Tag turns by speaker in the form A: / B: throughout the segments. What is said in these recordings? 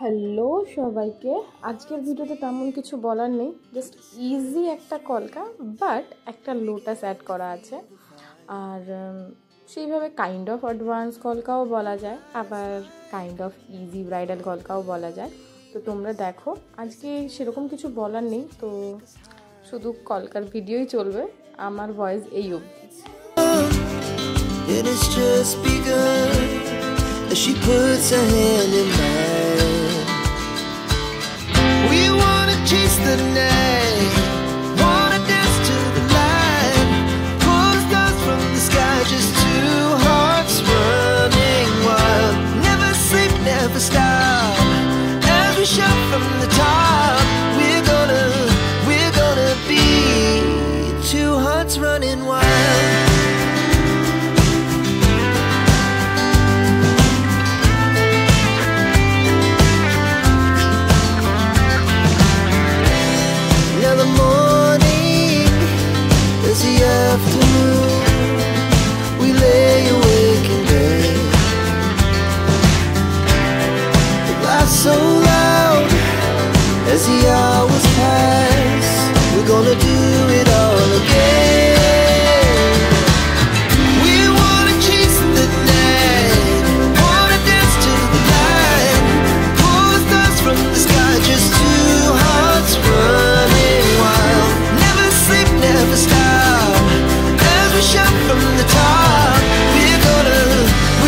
A: Hello সবাইকে, আজকের ভিডিওতে তেমন কিছু বলার নেই, জাস্ট ইজি একটা কলকা বাট একটা লোটাস অ্যাড করা আছে। আর সেইভাবে কাইন্ড অফ অ্যাডভান্স কলকাও বলা যায়, আবার কাইন্ড অফ ইজি ব্রাইডাল কলকাও বলা যায়। তো তোমরা দেখো, আজকে সেরকম কিছু বলার নেই, তো শুধু কলকার ভিডিওই চলবে, আমার ভয়েস এই অবধি।
B: It has just begun as she puts her hand in mine. We wanna chase the night, wanna dance to the light, pull the stars from the sky, just two hearts running wild. Never sleep, never stop, as we shout from the top. We're gonna be two hearts running wild. So loud as the hours pass, we're gonna do it all again. We wanna chase the night, wanna dance to the light, pull the stars from the sky, just two hearts running wild. Never sleep, never stop, as we shout from the top. We're gonna be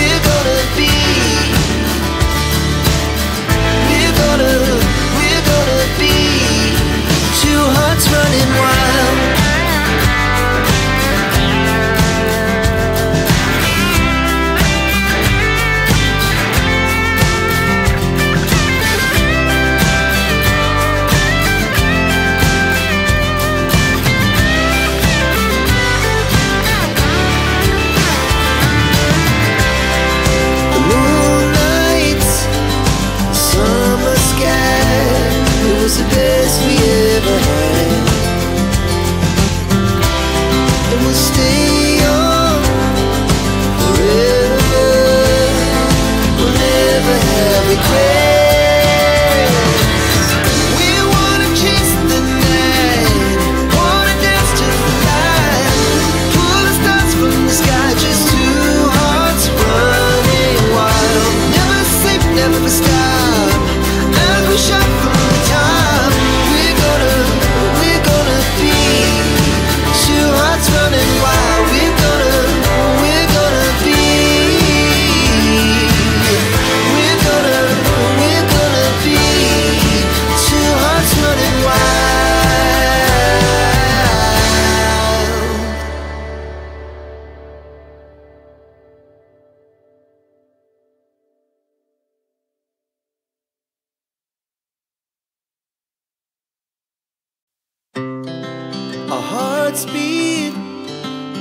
B: two hearts running wild. The moonlight, summer sky, it was the best we ever had. And we'll stay young forever, we'll never have regrets. We wanna chase the night, wanna dance to the light, pull the stars from the sky, just two hearts running wild. Never sleep, never stop, as we shout from the top. We're gonna be two hearts running wild. We're gonna be two hearts running wild. Our hearts beat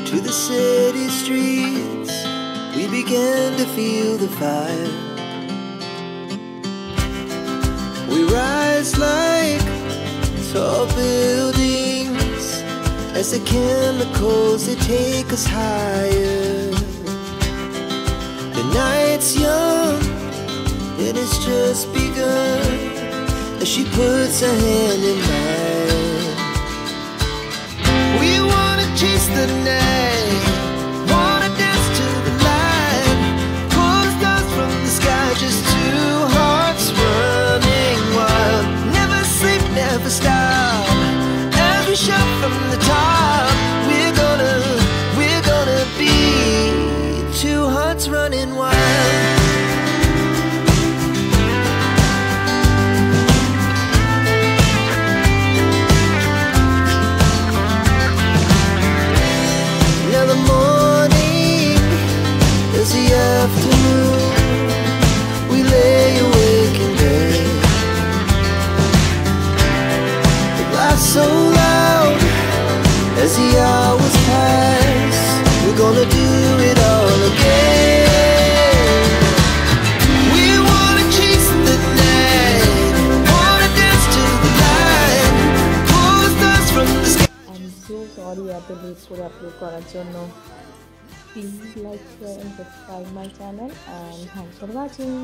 B: to the city streets. We began to feel the fire. We rise like tall buildings as the chemicals, they take us higher. The night's young, it has just begun as she puts her hand in mine. We wanna chase the night, wanna dance to the light, pull the stars from the sky, just two hearts running wild. Never sleep, never stop, as we shout from the top. We're gonna be two hearts running wild. The morning is the afternoon, we lay awake in bed. The laughs so loud as the hours pass, we're gonna do it all again. We wanna chase the night, wanna dance to the light, pull the stars from the sky.
A: I'm so sorry এত late করে upload করার জন্য। Please like, share and subscribe my channel and thanks for watching.